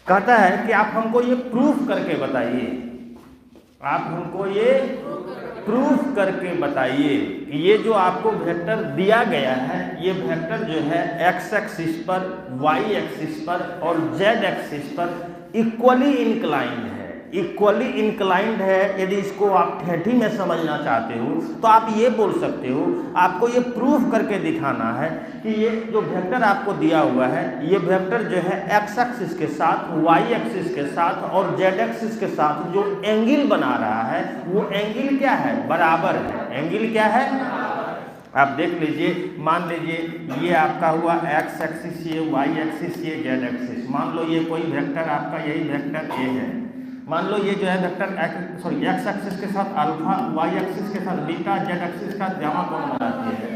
कहता है कि आप हमको ये प्रूफ करके बताइए, आप हमको ये प्रूफ करके बताइए कि ये जो आपको वेक्टर दिया गया है, ये वेक्टर जो है एक्स एक्सिस पर, वाई एक्सिस पर और जेड एक्सिस पर इक्वली इंक्लाइंड है, इक्वली इंक्लाइंड है। यदि इसको आप ठेठी में समझना चाहते हो तो आप ये बोल सकते हो, आपको ये प्रूफ करके दिखाना है कि ये जो वेक्टर आपको दिया हुआ है, ये वेक्टर जो है एक्स एक्सिस के साथ, वाई एक्सिस के साथ और जेड एक्सिस के साथ जो एंगल बना रहा है वो एंगल क्या है, बराबर है। एंगल क्या है, आप देख लीजिए, मान लीजिए ये आपका हुआ एक्स एक्सिस, ये वाई एक्सिस, ये जेड एक्सिस। मान लो ये कोई वेक्टर आपका, यही वेक्टर ए है। मान लो ये जो है वेक्टर एक्स एक्सिस के साथ अल्फा, वाई एक्सिस के साथ बीटा, जेड एक्सिस का गामा कोण बनाती है।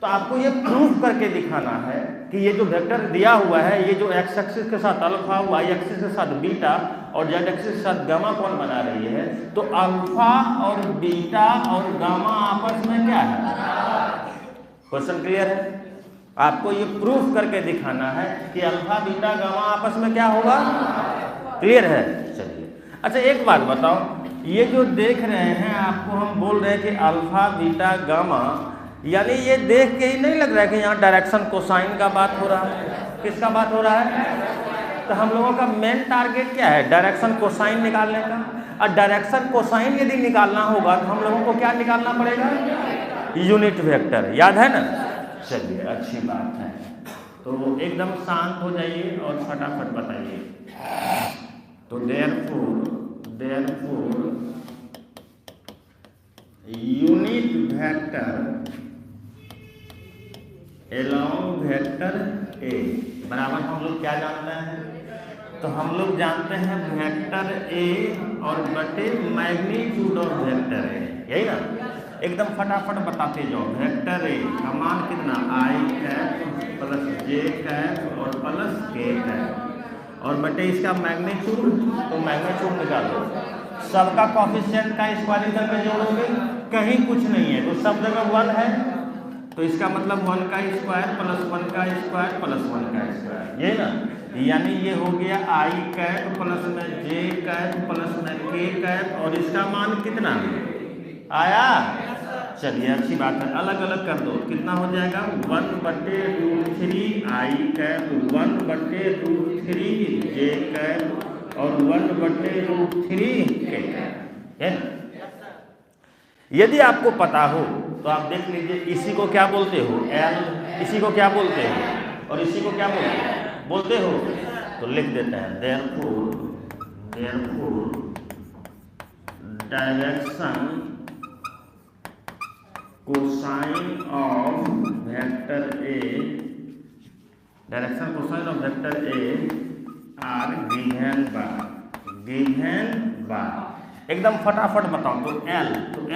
तो आपको ये प्रूफ करके दिखाना है कि ये जो वेक्टर दिया हुआ है, ये जो एक्स एक्सिस के साथ अल्फा, वाई एक्सिस के साथ बीटा और जेड एक्सिस के साथ गामा कोण बना रही है, तो अल्फा और बीटा और गामा आपस में क्या है। क्वेश्चन क्लियर है? आपको ये प्रूफ करके दिखाना है कि अल्फा बीटा गामा आपस में क्या होगा। क्लियर है? चलिए, अच्छा एक बात बताओ, ये जो देख रहे हैं आपको हम बोल रहे हैं कि अल्फा बीटा गामा, यानी ये देख के ही नहीं लग रहा है कि यहाँ डायरेक्शन कोसाइन का बात हो रहा है। किसका बात हो रहा है? तो हम लोगों का मेन टारगेट क्या है, डायरेक्शन कोसाइन निकालने का। और डायरेक्शन कोसाइन यदि निकालना होगा तो हम लोगों को क्या निकालना पड़ेगा, यूनिट वेक्टर। याद है ना? चलिए, अच्छी बात है। तो एकदम शांत हो जाइए और फटाफट बताइए। तो therefore unit vector along vector A बराबर हम लोग क्या जानते हैं, तो हम लोग जानते हैं वेक्टर ए और बटे मैग्नीट्यूड ऑफ वेक्टर ए। यही ना? एकदम फटाफट बताते जाओ। वेक्टर ए का मान कितना, आई कैप प्लस जे कैप और प्लस के कैप और बटे इसका मैग्नीट्यूड, तो मैग्नीट्यूड निकालो। सबका कॉफिशिएंट का स्क्वायर करके जोड़ोगे, कहीं कुछ नहीं है तो सब जगह 1 है, तो इसका मतलब 1 का स्क्वायर प्लस 1 का स्क्वायर प्लस 1 का स्क्वायर। ये ना, यानी ये हो गया आई कैप प्लस में जे कैप प्लस में के कैप और इसका मान कितना आया। चलिए, अच्छी बात है, अलग अलग कर दो। कितना हो जाएगा, 1/√3 आई कैप, 1/√3 जे कैप और 1/√3 के कैप, है ना? यदि आपको पता हो तो आप देख लीजिए, इसी को क्या बोलते हो, एल, इसी को क्या बोलते हो और इसी को क्या बोलते हो, तो लिख देते हैं therefore direction cosine of vector A, direction cosine of vector A R given by. एकदम फटाफट बताओ। तो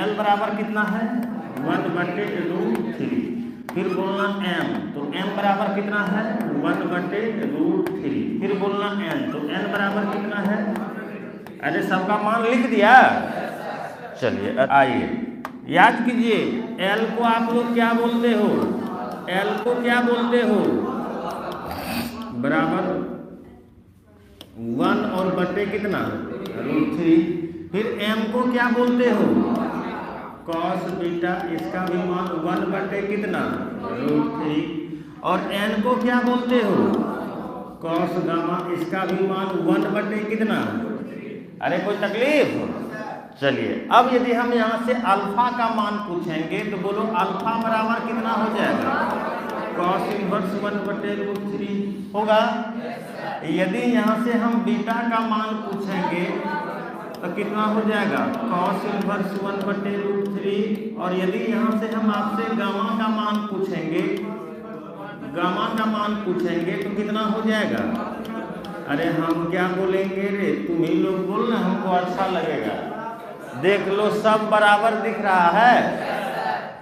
L बराबर कितना है, 1/√3। फिर बोलना M, तो M बराबर कितना है, 1/√3। फिर बोलना N, तो N बराबर कितना है। अरे सबका मान लिख दिया। चलिए, आइए याद कीजिए, L को आप लोग क्या बोलते हो, L को क्या बोलते हो, बराबर 1 और बटे कितना, √3। फिर M को क्या बोलते हो, कॉस बीटा, इसका भी मान 1 बटे कितना, √3। और N को क्या बोलते हो, कॉस गामा, इसका भी मान 1 बटे कितना। अरे कोई तकलीफ? चलिए, अब यदि हम यहाँ से अल्फा का मान पूछेंगे तो बोलो अल्फा बराबर कितना हो जाएगा, कॉस इनवर्स 1/√3 होगा। यदि यहाँ से हम बीटा का मान पूछेंगे तो कितना हो जाएगा, कॉस इनवर्स 1/√3। और यदि यहाँ से हम आपसे गामा का मान पूछेंगे तो कितना हो जाएगा। अरे हम क्या बोलेंगे रे, तुम ही लोग बोलना, हमको अच्छा लगेगा। देख लो, सब बराबर दिख रहा है।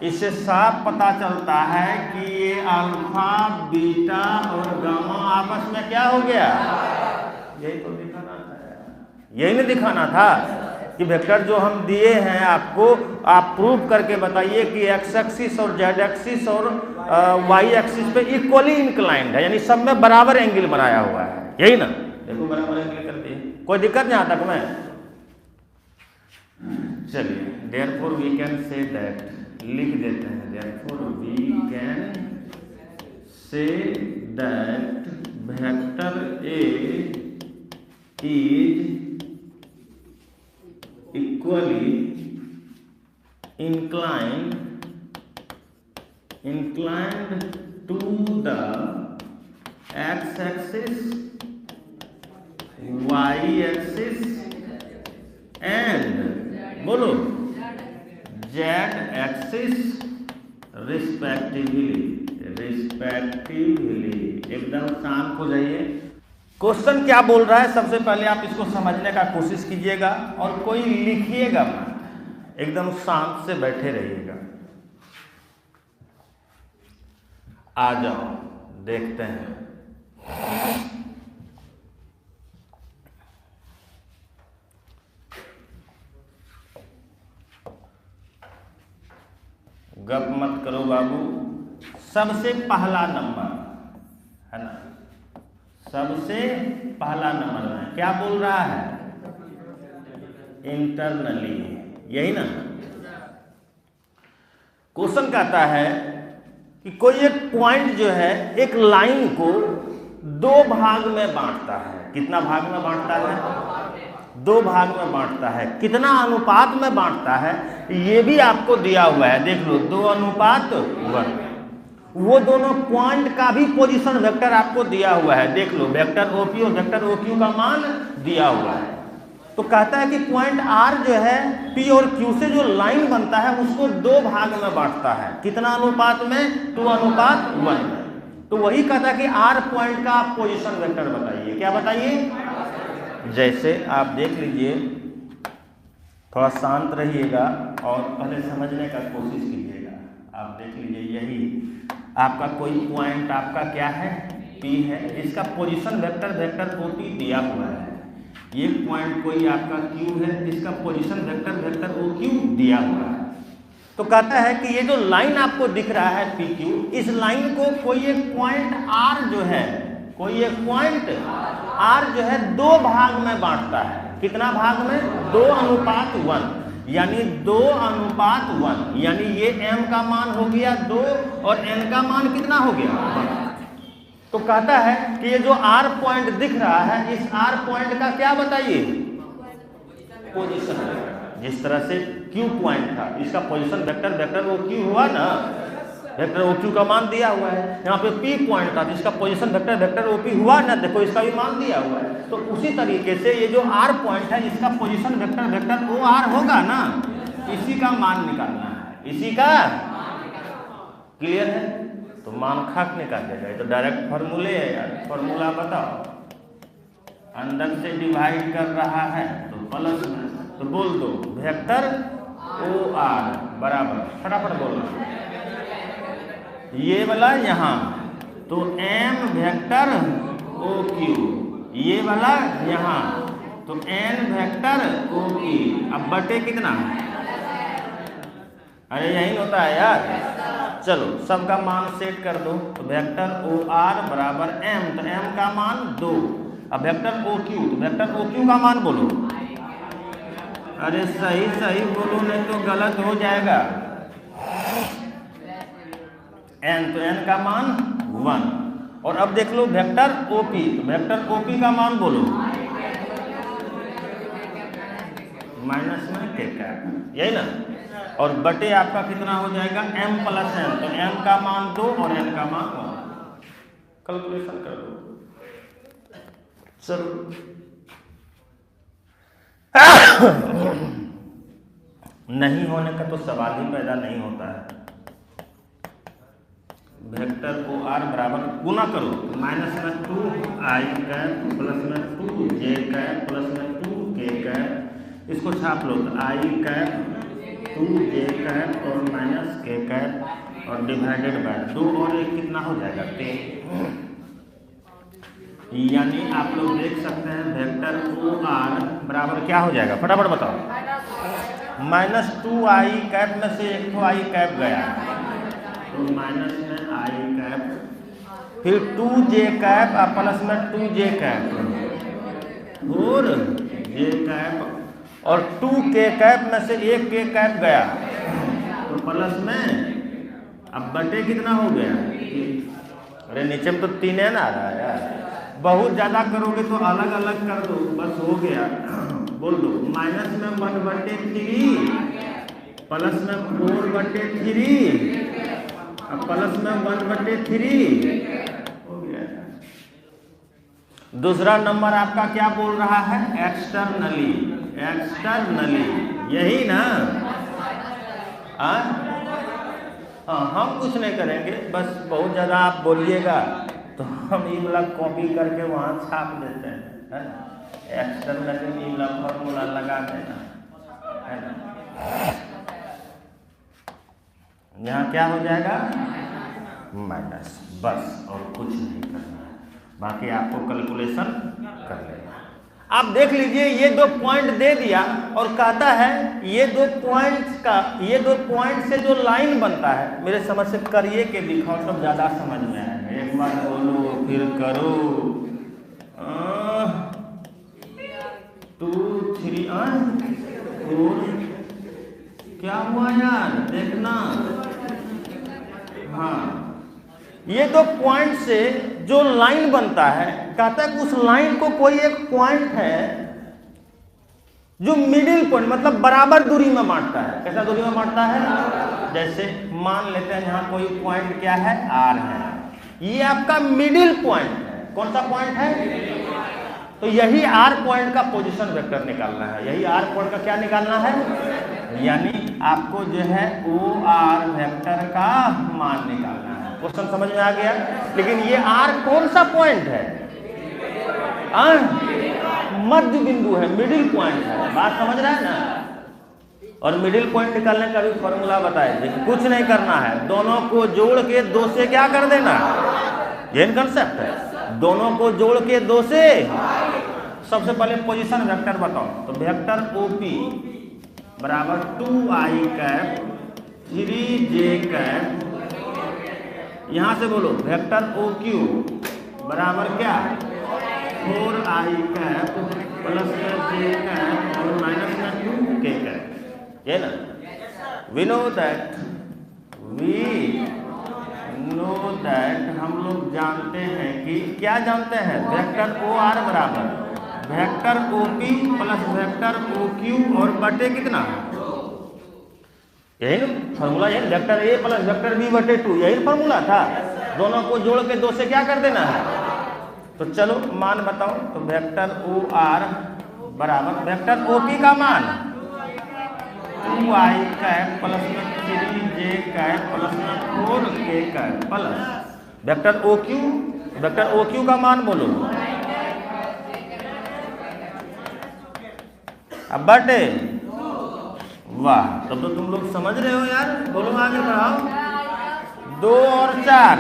इससे साफ पता चलता है कि ये अल्फा बीटा और गामा आपस में क्या हो गया। यही तो दिखाना था, यही नहीं दिखाना था कि वेक्टर जो हम दिए हैं आपको, आप प्रूव करके बताइए कि एक्स एक्सिस और जेड एक्सिस और वाई एक्सिस पे इक्वली इंक्लाइंड है, यानी सब में बराबर एंगल बनाया हुआ है। यही ना? देखो बराबर क्लिक कर दिए, कोई दिक्कत नहीं आता तक में। चलिए therefore we can say that, लिख देते हैं therefore we can say that vector A is equally inclined to the x-axis, y-axis and बोलो z-axis respectively। एकदम शांत हो जाइए। क्वेश्चन क्या बोल रहा है सबसे पहले आप इसको समझने का कोशिश कीजिएगा और कोई लिखिएगा मत, एकदम शांत से बैठे रहिएगा। आ जाओ देखते हैं। गप मत करो बाबू। सबसे पहला नंबर है ना, सबसे पहला नंबर में क्या बोल रहा है? इंटरनली, यही ना। क्वेश्चन कहता है कि कोई एक पॉइंट जो है एक लाइन को दो भाग में बांटता है। कितना भाग में बांटता है? दो भाग में बांटता है। कितना अनुपात में बांटता है ये भी आपको दिया हुआ है, देख लो 2:1। वो दोनों पॉइंट का भी पोजीशन वेक्टर आपको दिया हुआ है, देख लो वेक्टर ओपी और वेक्टर ओक्यू का मान दिया हुआ है। तो कहता है कि पॉइंट आर जो है पी और क्यू से जो लाइन बनता है उसको दो भाग में बांटता है। कितना अनुपात में? 2:1 में। तो वही कहता है कि आर पॉइंट का आप पोजीशन वेक्टर बताइए। क्या बताइए? जैसे आप देख लीजिए, थोड़ा शांत रहिएगा और पहले समझने का कोशिश कीजिएगा। आप देख लीजिए, यही आपका कोई पॉइंट आपका क्या है? पी है, इसका पोजीशन वेक्टर वेक्टर ओपी दिया हुआ है। ये पॉइंट कोई आपका क्यू है, इसका position vector vector O Q दिया हुआ है। तो कहता है कि ये जो लाइन आपको दिख रहा है पी क्यू, इस लाइन को कोई एक पॉइंट आर जो है, कोई एक पॉइंट आर जो है दो भाग में बांटता है। कितना भाग में? 2:1, यानी 2:1, यानी ये m का मान हो गया 2 और n का मान कितना हो गया? 1। तो कहता है कि ये जो r पॉइंट दिख रहा है, इस r पॉइंट का क्या बताइए? पोजीशन। जिस तरह से q पॉइंट था, इसका पोजीशन वेक्टर वेक्टर वो q हुआ ना, वेक्टर ओ क्यू का मान दिया हुआ है। यहाँ पे p पॉइंट था, इसका position vector vector O P हुआ ना, देखो इसका भी मान दिया हुआ है। तो उसी तरीके से ये जो r पॉइंट है, इसका position vector vector O R होगा ना, इसी का मान निकालना है, इसी का। क्लियर है? तो मान खाक निकाल देगा। ये तो डायरेक्ट फॉर्मूले है यार। फॉर्मूला बताओ। अंदर से डिवाइड कर रहा है तो प्लस में, तो बोल दो वेक्टर ओ आर बराबर, फटाफट बोलना, ये वाला यहाँ तो m वेक्टर ओ क्यू, ये वाला यहाँ तो n वेक्टर ओ क्यू। अब बटे कितना? अरे यही होता है यार। चलो सबका मान सेट कर दो। तो वेक्टर ओ आर बराबर m, तो m का मान 2। अब वेक्टर ओ क्यू, तो वेक्टर ओ क्यू का मान बोलो। अरे सही सही बोलो, नहीं तो गलत हो जाएगा। n, तो n का मान 1। और अब देख लो वेक्टर ओपी, तो वेक्टर ओपी का मान बोलो। माइनस में k का, यही ना। और बटे आपका कितना हो जाएगा? m प्लस n, तो m का मान 2 और n का मान 1। कैलकुलेशन कर दो। चलो नहीं होने का तो सवाल ही पैदा नहीं होता है। वेक्टर को आर बराबर गुना करो, तो माइनस में 2 आई कैप प्लस में 2 जे कैप प्लस में 2 के कैप, इसको छाप लो तो आई कैप 2 जे कैप और माइनस के कैप और डिवाइडेड बाय 2 और 1 कितना हो जाएगा? 3। यानी आप लोग देख सकते हैं वेक्टर ओ आर बराबर क्या हो जाएगा? फटाफट बताओ। माइनस 2 आई कैप में से एक तो आई कैप गया, तो माइनस में आई कैप, फिर 2 जे कैप और प्लस में 2 जे कैप, जे कैप और 2k कैप में से एक k कैप गया तो प्लस में, अब बटे कितना हो गया? अरे नीचे में तो 3 है ना आ रहा है यार, बहुत ज़्यादा करोगे तो अलग अलग कर दो, बस हो गया। बोल दो माइनस में 1/3 प्लस में 4/3 अब प्लस में 1/3 हो गया। दूसरा नंबर आपका क्या बोल रहा है? एक्सटर्नली, एक्सटर्नली, यही ना? हाँ, हम कुछ नहीं करेंगे, बस बहुत ज़्यादा आप बोलिएगा तो हम ये वाला कॉपी करके वहाँ छाप देते हैं, है ना? एक्सटर्नली ये वाला फॉर्मूला लगा देना, है ना? यहाँ क्या हो जाएगा? माइनस, बस और कुछ नहीं करना है, बाकी आपको कैलकुलेशन कर लेना। आप देख लीजिए ये 2 पॉइंट दे दिया और कहता है ये 2 पॉइंट से जो लाइन बनता है, मेरे समझ से करिए के दिखाओ तब ज़्यादा समझ में आएगा। एक बार बोलो फिर करो। 2 3 4 क्या हुआ यार? देखना, हाँ, ये 2 पॉइंट से जो लाइन बनता है, कहता है कि उस लाइन को कोई एक पॉइंट है जो मिडिल पॉइंट मतलब बराबर दूरी में बांटता है। कैसा दूरी में बांटता है? जैसे मान लेते हैं यहाँ कोई पॉइंट क्या है? R है, ये आपका मिडिल पॉइंट है। कौन सा पॉइंट है? तो यही R पॉइंट का पोजीशन वेक्टर निकालना है, यही R पॉइंट का क्या निकालना है? यानी आपको जो है OR वेक्टर का मान निकालना है। क्वेश्चन समझ में आ गया? लेकिन ये R कौन सा पॉइंट है? मध्य बिंदु है, मिडिल पॉइंट है। बात समझ रहा है ना? और मिडिल पॉइंट निकालने का भी फॉर्मूला बताए, देखिए कुछ नहीं करना है, दोनों को जोड़ के 2 से क्या कर देना, यही कंसेप्ट है। दोनों को जोड़ के 2 से, सबसे पहले पोजीशन वेक्टर बताओ, तो वेक्टर OP बराबर 2i कैप 3j कैप, यहां से बोलो वेक्टर OQ बराबर क्या? 4i कैप प्लस में j कैप और माइनस में 2k कैप, ये ना? we know that हम लोग जानते हैं कि क्या जानते हैं? वेक्टर OR बराबर vector OP plus vector OQ और बटे कितना? यही फॉर्मूला, यही vector A plus vector B बटे 2, यही फॉर्मूला था। दोनों को जोड़ के 2 से क्या कर देना है? तो चलो मान बताओ, तो वेक्टर OR बराबर वेक्टर OP का मान 2i कैप प्लस में 3j कैप प्लस में 4k cap plus vector OQ का मान बोलो, अब बटे, वाह, तब तो तुम लोग समझ रहे हो यार। बोलो आगे बढ़ाओ। 2 और 4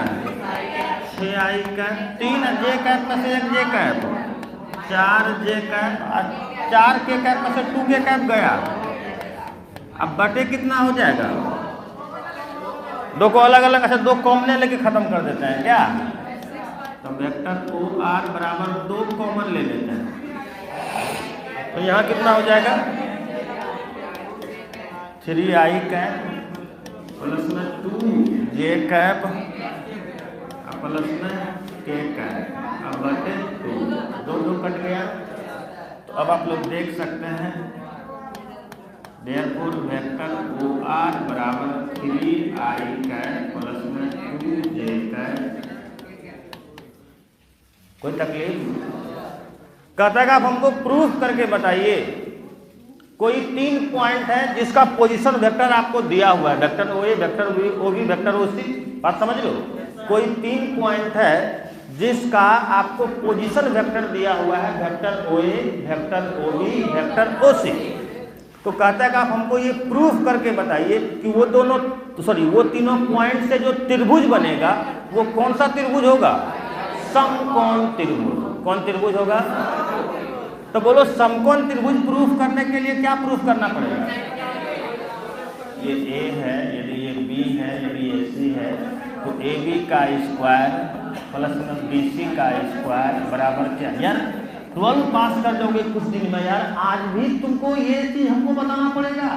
6i कैप, 3j कैप में से 1j cap, 4j cap, 4k cap में से 2k कैप गया। अब बटे कितना हो जाएगा? 2 को अलग अलग, अच्छा 2 कॉमन लेके खत्म कर देते हैं क्या? तो वेक्टर OR बराबर 2 कॉमन ले लेते हैं, तो यहाँ कितना हो जाएगा? 3i कैप प्लस में 2j कैप प्लस में k कैप, अब बटे 2 कट गया। तो अब आप लोग देख सकते हैं, देयरफॉर वेक्टर OR बराबर 3i कैप प्लस में 2j कैप। कोई तकलीफ? कहता है कि आप हमको प्रूफ करके बताइए कोई 3 पॉइंट है जिसका पोजीशन वेक्टर आपको दिया हुआ है, vector OA, vector OB, vector OC। बात समझ लो, कोई 3 पॉइंट है जिसका आपको पोजीशन वेक्टर दिया हुआ है, vector OA, vector OB, vector OC। तो कहता है कि आप हमको ये प्रूफ करके बताइए कि वो तीनों पॉइंट से जो त्रिभुज बनेगा वो कौन सा त्रिभुज होगा? समकोण त्रिभुज। कौन त्रिभुज होगा? तो बोलो समकोण त्रिभुज प्रूफ करने के लिए क्या प्रूफ करना पड़ेगा? ये A है, यदि ये B है, यदि ये C है, तो AB का स्क्वायर प्लस में BC का स्क्वायर बराबर क्या? यार 12 पास कर दोगे कुछ दिन में यार। आज भी तुमको ये चीज हमको बताना पड़ेगा।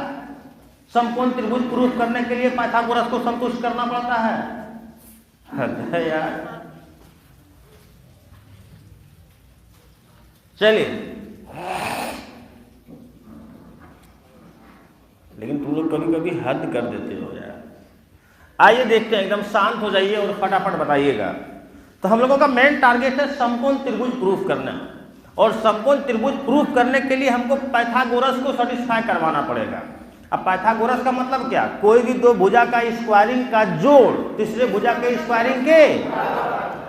समकोण त्रिभुज प्रूफ करने के लिए पाइथागोरस को संतुष्ट करना पड़ता है। हद है यार। चलिए, लेकिन तुम लोग कभी कभी हद कर देते हो यार। आइए देखते हैं, एकदम शांत हो जाइए और फटाफट बताइएगा। तो हम लोगों का मेन टारगेट है समकोण त्रिभुज प्रूफ करना, और समकोण त्रिभुज प्रूफ करने के लिए हमको पाइथागोरस को सेटिस्फाई करवाना पड़ेगा। अब पाइथागोरस का मतलब क्या? कोई भी दो भुजा का स्क्वायरिंग का जोड़ तीसरे भुजा के स्क्वायरिंग के।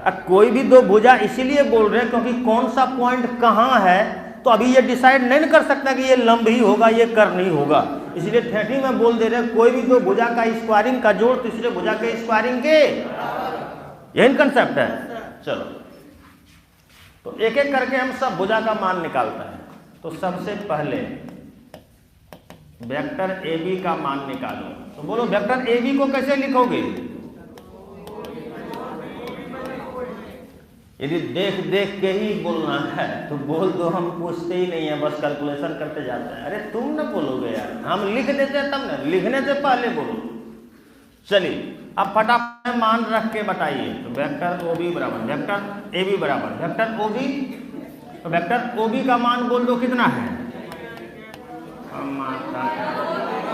अब कोई भी दो भुजा इसीलिए बोल रहे हैं क्योंकि कौन सा पॉइंट कहाँ है, तो अभी ये डिसाइड नहीं कर सकता कि ये लंब ही होगा ये कर्ण ही होगा, इसलिए 30 में बोल दे रहे हैं कोई भी दो भुजा का स्क्वायरिंग का जोड़ तीसरे भुजा के स्क्वायरिंग के। यही कंसेप्ट है। चलो, तो एक एक करके हम सब भुजा का मान निकालते हैं। तो सबसे पहले वेक्टर AB का मान निकालो। तो बोलो वेक्टर AB को कैसे लिखोगे? यदि देख देख के ही बोलना है तो बोल दो, हम पूछते ही नहीं है, बस कैलकुलेशन करते जाते हैं। अरे तुम ना बोलोगे यार, हम लिख देते हैं तब ना, लिखने से पहले बोलो। चलिए, अब फटाफट मान रख के बताइए। तो वेक्टर OB बराबर वेक्टर AB बराबर वेक्टर OB। तो वेक्टर OB का मान बोल दो कितना है?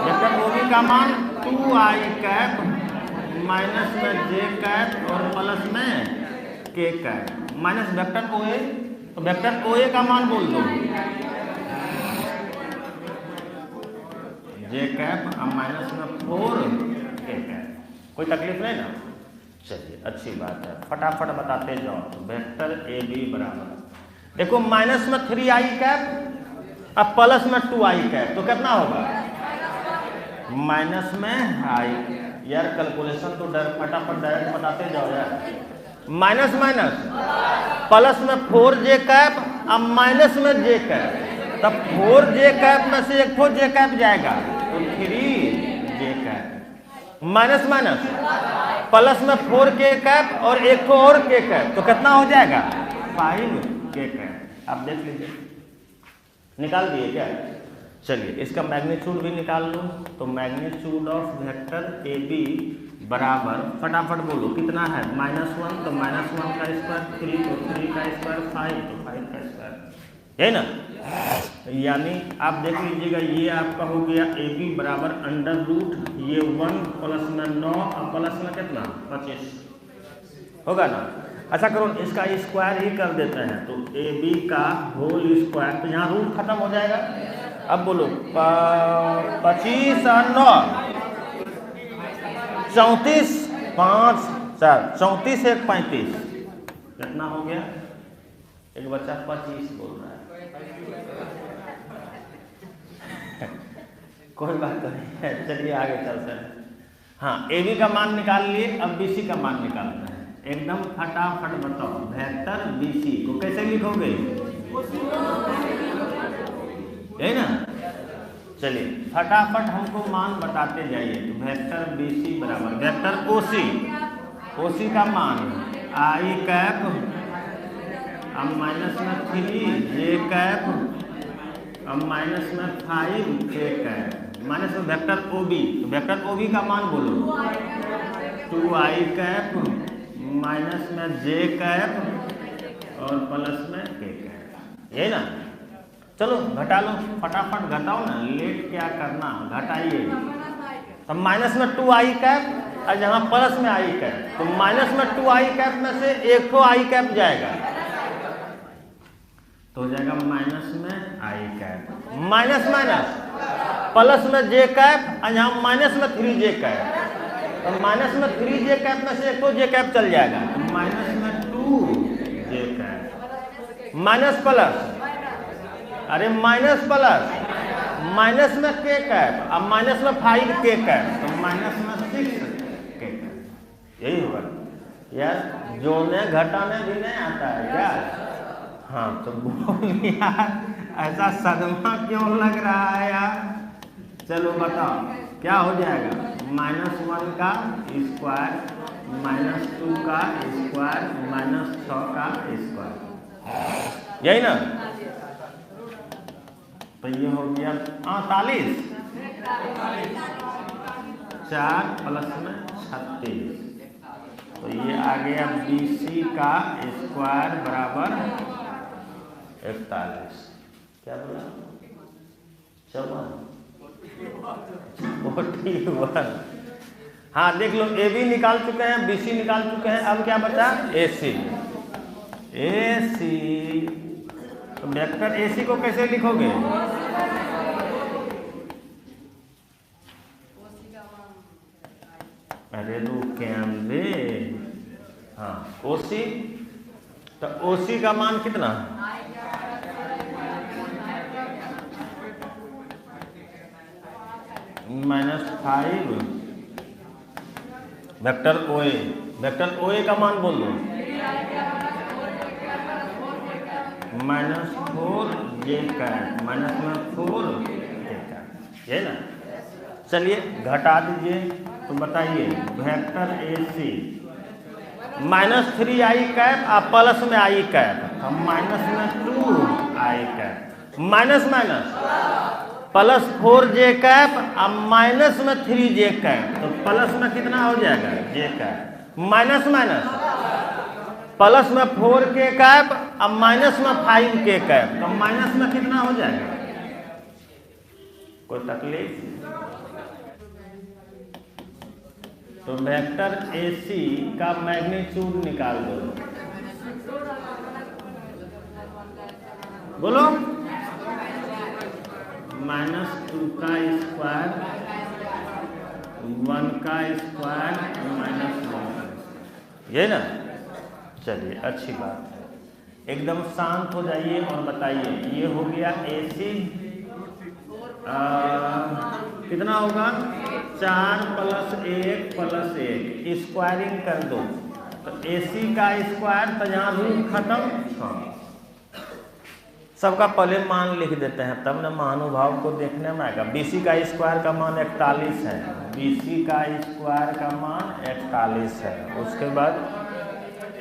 वेक्टर OB का मान 2i कैप माइनस में j कैप और प्लस में k cap minus vector OA। तो वेक्टर OA का मान बोल दो j कैप और माइनस में 4 k कैप। कोई तकलीफ नहीं ना? चलिए, अच्छी बात है, फटाफट बताते जाओ। तो वेक्टर AB बराबर देखो माइनस में 3i कैप अब प्लस में 2i कैप, तो कितना होगा? माइनस में i। यार कैलकुलेशन तो फटाफट डायरेक्ट बताते जाओ यार। माइनस माइनस प्लस में 4j कैप अब माइनस में j कैप, तब 4j कैप में से एक 4j कैप जाएगा तो 3j cap. Minus minus plus में 4k कैप और एक और k कैप, तो कितना हो जाएगा? 5k cap. आप देख लीजिए, निकाल दिए क्या? चलिए, इसका मैग्नीट्यूड भी निकाल लो। तो मैग्नीट्यूड ऑफ वेक्टर AB बराबर फटाफट बोलो कितना है? -1, तो -1 का स्क्वायर 3, तो 3 का स्क्वायर 5, तो 5 का स्क्वायर, है ना? यानी आप देख लीजिएगा, ये आपका हो गया AB बराबर अंडर रूट ये 1 प्लस में 9 और प्लस में कितना? 25 होगा ना? अच्छा करो, इसका स्क्वायर ही कर देते हैं। तो AB का होल स्क्वायर, तो यहाँ रूट खत्म हो जाएगा। अब बोलो 25 और 9 34 5 4 34 1 35 कितना हो गया? एक बच्चा 25 बोल रहा है। कोई बात नहीं है, चलिए आगे चलते हैं। हाँ, AB का मान निकाल लिए, अब BC का मान निकालते हैं। एकदम फटाफट बताओ, वेक्टर BC को कैसे लिखोगे? है ना? चलिए फटाफट हमको मान बताते जाइए। तो वेक्टर BC बराबर वेक्टर OC का मान i कैप अब माइनस में 3j कैप अब माइनस में 5k कैप माइनस में वेक्टर OB। तो वेक्टर OB का मान बोलो 2i कैप माइनस में j कैप और प्लस में k कैप, यही ना? चलो घटा लो, फटाफट घटाओ ना, लेट क्या करना, घटाइए। तो माइनस में 2i कैप और यहाँ प्लस में i कैप, तो माइनस में 2i कैप में से एक तो i कैप जाएगा, तो हो जाएगा माइनस में i cap minus minus plus में j कैप और यहाँ माइनस में 3j कैप, तो माइनस में 3j कैप में से एक तो j कैप चल जाएगा, तो माइनस में 2j कैप माइनस प्लस, अरे माइनस प्लस माइनस में k कैप अब माइनस में 5k कैप, तो माइनस में 6k कैप। यही होगा यार, जोड़ने घटाने भी नहीं आता है यार। हाँ तो बोल यार, ऐसा सदमा क्यों लग रहा है यार? चलो बताओ क्या हो जाएगा? -1 का स्क्वायर -2 का स्क्वायर -6 का स्क्वायर। यही ना? तो ये हो गया 48, 4 प्लस में 36, तो ये आ गया BC का स्क्वायर बराबर 41। क्या बोला? 41। हाँ देख लो, AB निकाल चुके हैं, BC निकाल चुके हैं, अब क्या बचा? AC। तो वेक्टर AC को कैसे लिखोगे? अरे रुकेंगे, हाँ OC, तो OC का मान कितना? -5 वेक्टर OA, वेक्टर OA का मान बोल दो, -4 j कैप, -4 j कैप, ये ना? चलिए घटा दीजिए, तो बताइए वेक्टर AC -3i कैप और प्लस में i कैप, तो माइनस में 2i cap, minus minus plus 4j cap और माइनस में 3j कैप, तो प्लस में कितना हो जाएगा? j cap, minus minus plus में 4k कैप और माइनस में 5k कैप, तो माइनस में कितना हो जाएगा? कोई तकलीफ? तो वेक्टर AC का मैग्नीट्यूड निकाल दो, बोलो। -2 का स्क्वायर, 1 का स्क्वायर, -1, ये ना? चलिए अच्छी बात है, एकदम शांत हो जाइए और बताइए। ये हो गया AC, कितना होगा? 4 + 1 + 1, स्क्वायरिंग कर दो, तो AC का स्क्वायर, तो यहाँ रूट खत्म। हाँ सबका पहले मान लिख देते हैं, तब ना महानुभाव को देखने में आएगा। BC का स्क्वायर का मान 41 है, BC का स्क्वायर का मान 41 है। उसके बाद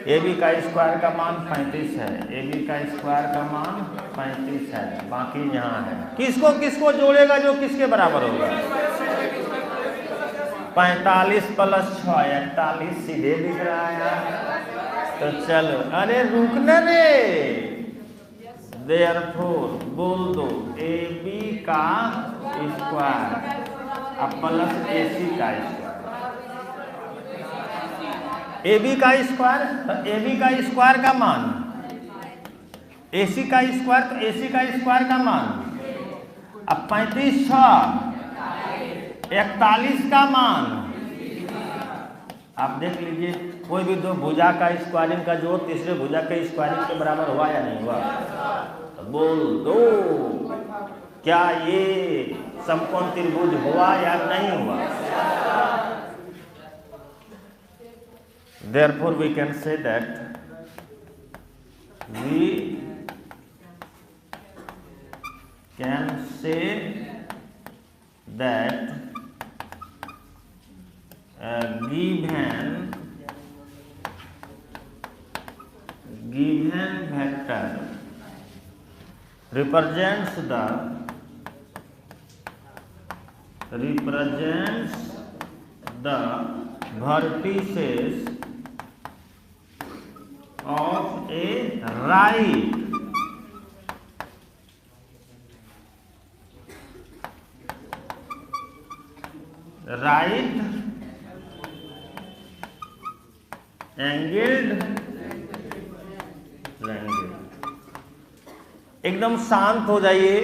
AB का स्क्वायर का मान 35 है, AB का स्क्वायर का मान 35 है, बाकी यहाँ है। किसको किसको जोड़ेगा जो किसके बराबर होगा? 45 + 6 41 सीधे दिख रहा है। तो चलो, अरे रुकना रे, देयरफॉर बोल दो AB का स्क्वायर अब प्लस AC का स्क्वायर, AB का स्क्वायर, तो AB का स्क्वायर का मान, AC का स्क्वायर, तो AC का स्क्वायर का मान, अब 35 6 41 का मान। आप देख लीजिए, कोई भी दो भुजा का स्क्वायरिंग का जोड़ तीसरे भुजा के स्क्वायरिंग के बराबर हुआ या नहीं हुआ? तो बोल दो, क्या ये समकोण त्रिभुज हुआ या नहीं हुआ? Therefore we can say that given vector represents the vertices of a right angled triangle। एकदम शांत हो जाइए।